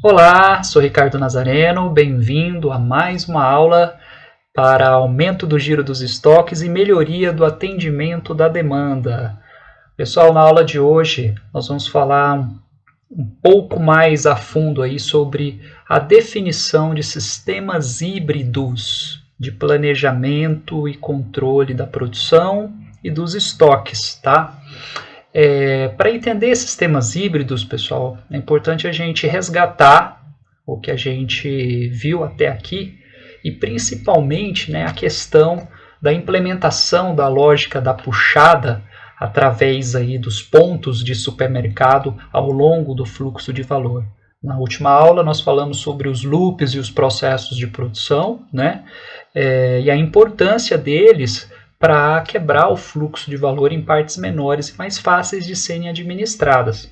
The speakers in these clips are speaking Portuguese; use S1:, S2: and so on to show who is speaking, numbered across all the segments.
S1: Olá, sou Ricardo Nazareno, bem-vindo a mais uma aula para aumento do giro dos estoques e melhoria do atendimento da demanda. Pessoal, na aula de hoje nós vamos falar um pouco mais a fundo aí sobre a definição de sistemas híbridos de planejamento e controle da produção e dos estoques, tá? Para entender sistemas híbridos, pessoal, é importante a gente resgatar o que a gente viu até aqui e principalmente, né, a questão da implementação da lógica da puxada através aí dos pontos de supermercado ao longo do fluxo de valor. Na última aula nós falamos sobre os loops e os processos de produção, né, e a importância deles para quebrar o fluxo de valor em partes menores e mais fáceis de serem administradas.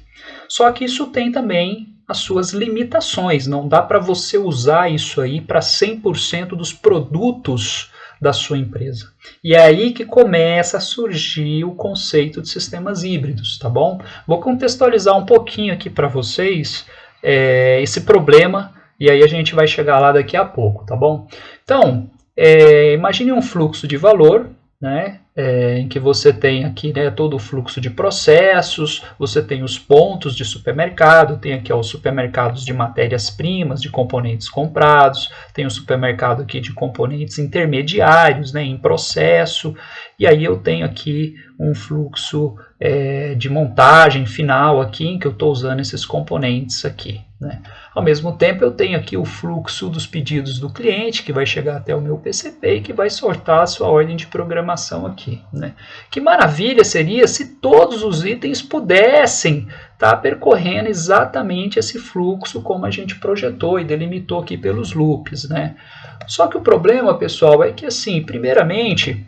S1: Só que isso tem também as suas limitações, não dá para você usar isso aí para 100% dos produtos da sua empresa. E é aí que começa a surgir o conceito de sistemas híbridos, tá bom? Vou contextualizar um pouquinho aqui para vocês esse problema e aí a gente vai chegar lá daqui a pouco, tá bom? Então, imagine um fluxo de valor, né, em que você tem aqui, né, todo o fluxo de processos, você tem os pontos de supermercado, tem aqui os supermercados de matérias-primas, de componentes comprados, tem o supermercado aqui de componentes intermediários, né, em processo, e aí eu tenho aqui um fluxo de montagem final aqui, em que eu estou usando esses componentes aqui, né. Ao mesmo tempo eu tenho aqui o fluxo dos pedidos do cliente, que vai chegar até o meu PCP e que vai sortar a sua ordem de programação aqui, né. Que maravilha seria se todos os itens pudessem estar percorrendo exatamente esse fluxo como a gente projetou e delimitou aqui pelos loops, né. Só que o problema, pessoal, é que assim, primeiramente,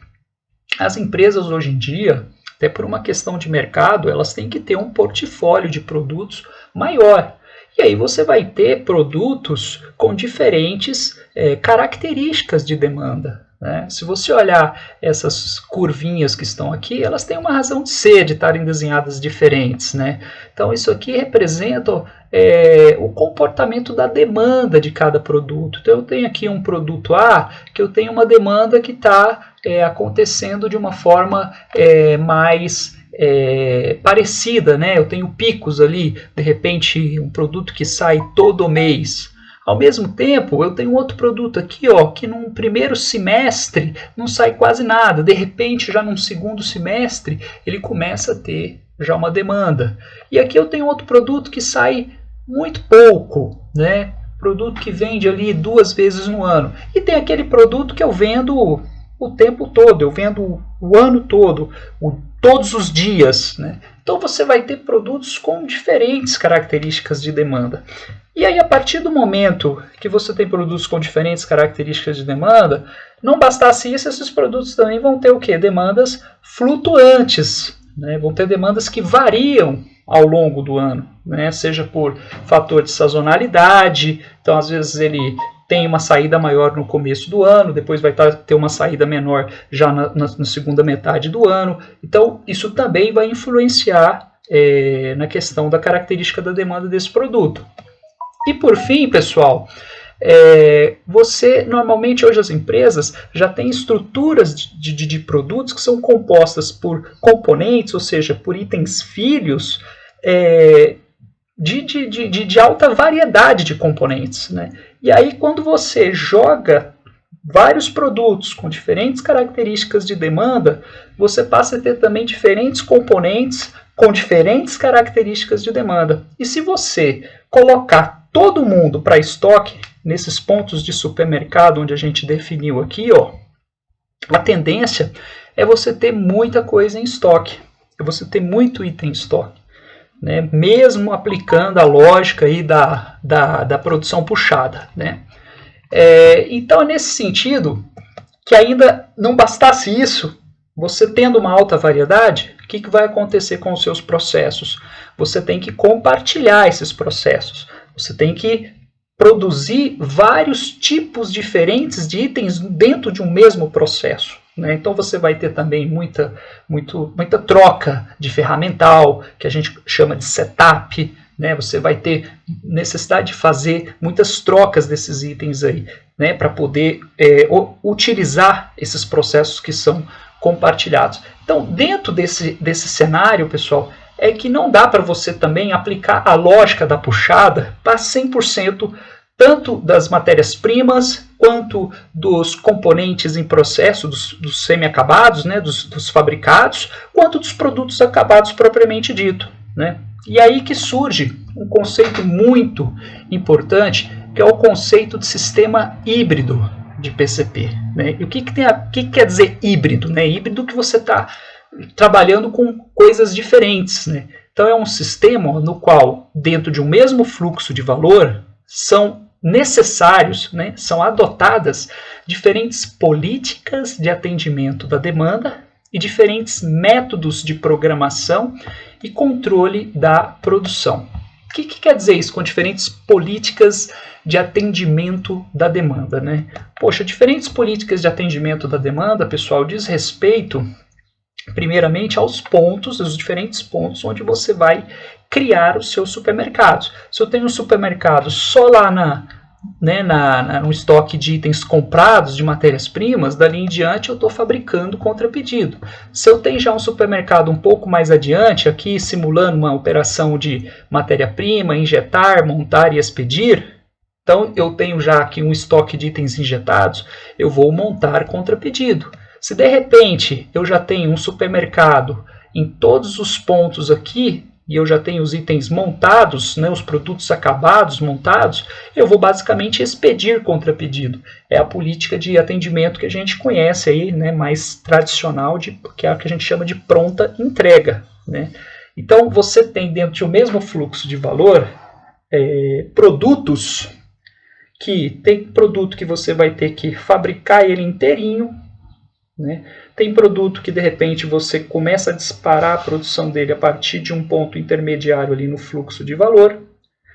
S1: as empresas hoje em dia, até por uma questão de mercado, elas têm que ter um portfólio de produtos maior. E aí você vai ter produtos com diferentes características de demanda, né? Se você olhar essas curvinhas que estão aqui, elas têm uma razão de ser, de estarem desenhadas diferentes, né? Então isso aqui representa o comportamento da demanda de cada produto. Então eu tenho aqui um produto A, que eu tenho uma demanda que está acontecendo de uma forma mais parecida, né? Eu tenho picos ali, de repente um produto que sai todo mês. Ao mesmo tempo, eu tenho outro produto aqui, ó, que num primeiro semestre não sai quase nada. De repente, já num segundo semestre, ele começa a ter já uma demanda. E aqui eu tenho outro produto que sai muito pouco, né? Produto que vende ali 2 vezes no ano. E tem aquele produto que eu vendo o tempo todo, eu vendo o ano todo, todos os dias, né? Então você vai ter produtos com diferentes características de demanda. E aí, a partir do momento que você tem produtos com diferentes características de demanda, não bastasse isso, esses produtos também vão ter o quê? Demandas flutuantes, né? Vão ter demandas que variam ao longo do ano, né? Seja por fator de sazonalidade, então às vezes ele tem uma saída maior no começo do ano, depois vai ter uma saída menor já na segunda metade do ano. Então, isso também vai influenciar na questão da característica da demanda desse produto. E por fim, pessoal, você, normalmente hoje as empresas já têm estruturas de produtos que são compostas por componentes, ou seja, por itens filhos, de alta variedade de componentes, né? E aí, quando você joga vários produtos com diferentes características de demanda, você passa a ter também diferentes componentes com diferentes características de demanda. E se você colocar todo mundo para estoque, nesses pontos de supermercado onde a gente definiu aqui, ó, a tendência é você ter muita coisa em estoque, é você ter muito item em estoque, né? Mesmo aplicando a lógica aí da produção puxada, né? Então, nesse sentido, que ainda não bastasse isso, você tendo uma alta variedade, o que vai acontecer com os seus processos? Você tem que compartilhar esses processos, você tem que produzir vários tipos diferentes de itens dentro de um mesmo processo, né? Então você vai ter também muita troca de ferramental, que a gente chama de setup, né? Você vai ter necessidade de fazer muitas trocas desses itens aí, né? Para poder utilizar esses processos que são compartilhados. Então, dentro desse cenário, pessoal, é que não dá para você também aplicar a lógica da puxada para 100%, tanto das matérias-primas, quanto dos componentes em processo, dos semi-acabados, né, dos fabricados, quanto dos produtos acabados propriamente dito, né? E aí que surge um conceito muito importante, que é o conceito de sistema híbrido de PCP, né? E o que quer dizer híbrido, né? Híbrido que você está trabalhando com coisas diferentes, né? Então é um sistema no qual, dentro de um mesmo fluxo de valor, são necessários, né? São adotadas diferentes políticas de atendimento da demanda e diferentes métodos de programação e controle da produção. O que quer dizer isso com diferentes políticas de atendimento da demanda, né? Poxa, diferentes políticas de atendimento da demanda, pessoal, diz respeito primeiramente aos pontos, os diferentes pontos onde você vai criar os seus supermercados. Se eu tenho um supermercado só lá no estoque de itens comprados, de matérias-primas, dali em diante eu estou fabricando contra pedido. Se eu tenho já um supermercado um pouco mais adiante, aqui simulando uma operação de matéria-prima, injetar, montar e expedir, então eu tenho já aqui um estoque de itens injetados, eu vou montar contra pedido. Se de repente eu já tenho um supermercado em todos os pontos aqui, e eu já tenho os itens montados, né, os produtos acabados montados, eu vou basicamente expedir contra pedido. É a política de atendimento que a gente conhece aí, né, mais tradicional, que é a que a gente chama de pronta entrega, né? Então você tem dentro de um mesmo fluxo de valor produtos que tem produto que você vai ter que fabricar ele inteirinho, né? Tem produto que de repente você começa a disparar a produção dele a partir de um ponto intermediário ali no fluxo de valor,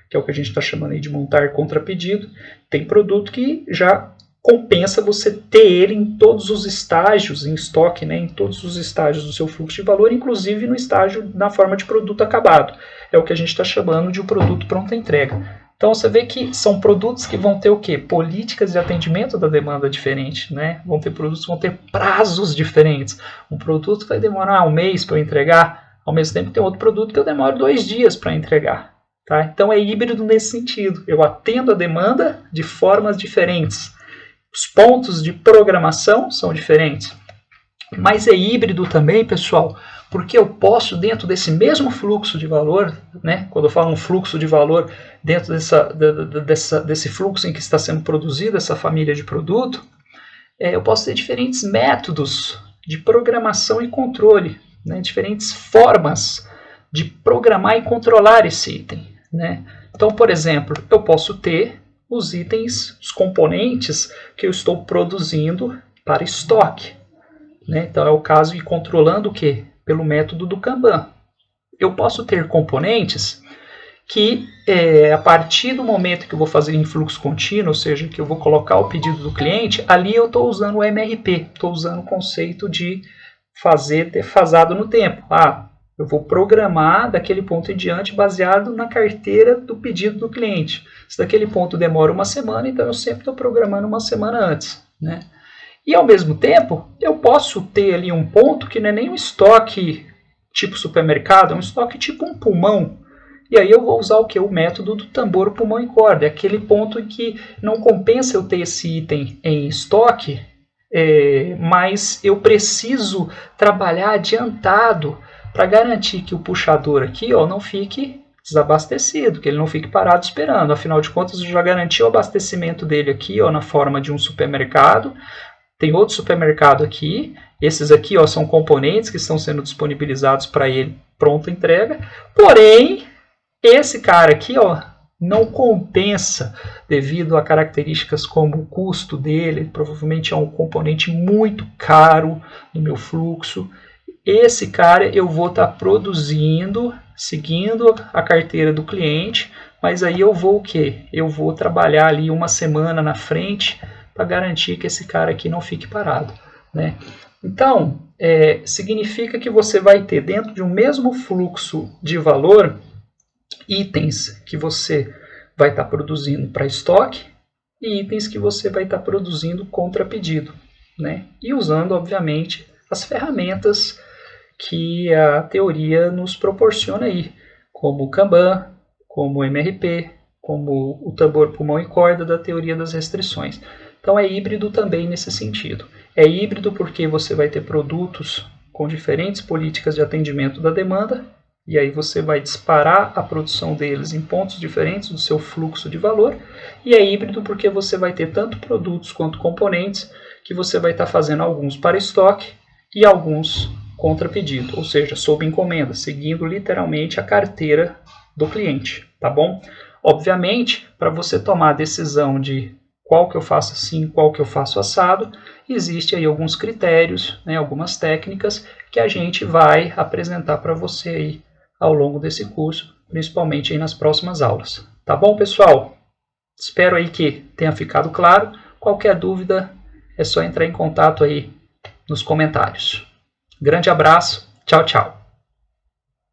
S1: que é o que a gente está chamando aí de montar contra pedido. Tem produto que já compensa você ter ele em todos os estágios, em estoque, né, em todos os estágios do seu fluxo de valor, inclusive no estágio na forma de produto acabado. É o que a gente está chamando de um produto pronta entrega. Então você vê que são produtos que vão ter o quê? Políticas de atendimento da demanda diferentes, né? Vão ter produtos que vão ter prazos diferentes. Um produto vai demorar um mês para eu entregar, ao mesmo tempo tem outro produto que eu demoro 2 dias para entregar. Tá? Então é híbrido nesse sentido. Eu atendo a demanda de formas diferentes. Os pontos de programação são diferentes. Mas é híbrido também, pessoal, porque eu posso, dentro desse mesmo fluxo de valor, né, quando eu falo um fluxo de valor, dentro desse fluxo em que está sendo produzido essa família de produto, eu posso ter diferentes métodos de programação e controle, né, diferentes formas de programar e controlar esse item, né? Então, por exemplo, eu posso ter os itens, os componentes que eu estou produzindo para estoque, né? Então é o caso de controlando o quê? Pelo método do Kanban. Eu posso ter componentes que, a partir do momento que eu vou fazer em fluxo contínuo, ou seja, que eu vou colocar o pedido do cliente, ali eu estou usando o MRP, estou usando o conceito de fazer defasado no tempo. Eu vou programar daquele ponto em diante baseado na carteira do pedido do cliente. Se daquele ponto demora uma semana, então eu sempre estou programando uma semana antes, né? E ao mesmo tempo, eu posso ter ali um ponto que não é nem um estoque tipo supermercado, é um estoque tipo um pulmão. E aí eu vou usar o que? O método do tambor, pulmão e corda. É aquele ponto em que não compensa eu ter esse item em estoque, mas eu preciso trabalhar adiantado para garantir que o puxador aqui não fique desabastecido, que ele não fique parado esperando. Afinal de contas, eu já garanti o abastecimento dele aqui na forma de um supermercado. Tem outro supermercado aqui, esses aqui são componentes que estão sendo disponibilizados para ele, pronta entrega, porém, esse cara aqui não compensa devido a características como o custo dele, provavelmente é um componente muito caro no meu fluxo. Esse cara eu vou estar produzindo, seguindo a carteira do cliente, mas aí eu vou o quê? Eu vou trabalhar ali uma semana na frente para garantir que esse cara aqui não fique parado, né? Então, significa que você vai ter dentro de um mesmo fluxo de valor itens que você vai estar produzindo para estoque e itens que você vai estar produzindo contra pedido, né? E usando, obviamente, as ferramentas que a teoria nos proporciona aí, como o Kanban, como o MRP, como o tambor, pulmão e corda da teoria das restrições. Então é híbrido também nesse sentido. É híbrido porque você vai ter produtos com diferentes políticas de atendimento da demanda, e aí você vai disparar a produção deles em pontos diferentes do seu fluxo de valor, e é híbrido porque você vai ter tanto produtos quanto componentes, que você vai estar fazendo alguns para estoque e alguns contra pedido, ou seja, sob encomenda, seguindo literalmente a carteira do cliente, tá bom? Obviamente, para você tomar a decisão de qual que eu faço assim, qual que eu faço assado, existe aí alguns critérios, né, algumas técnicas que a gente vai apresentar para você aí ao longo desse curso, principalmente aí nas próximas aulas. Tá bom, pessoal? Espero aí que tenha ficado claro. Qualquer dúvida é só entrar em contato aí nos comentários. Grande abraço, tchau, tchau.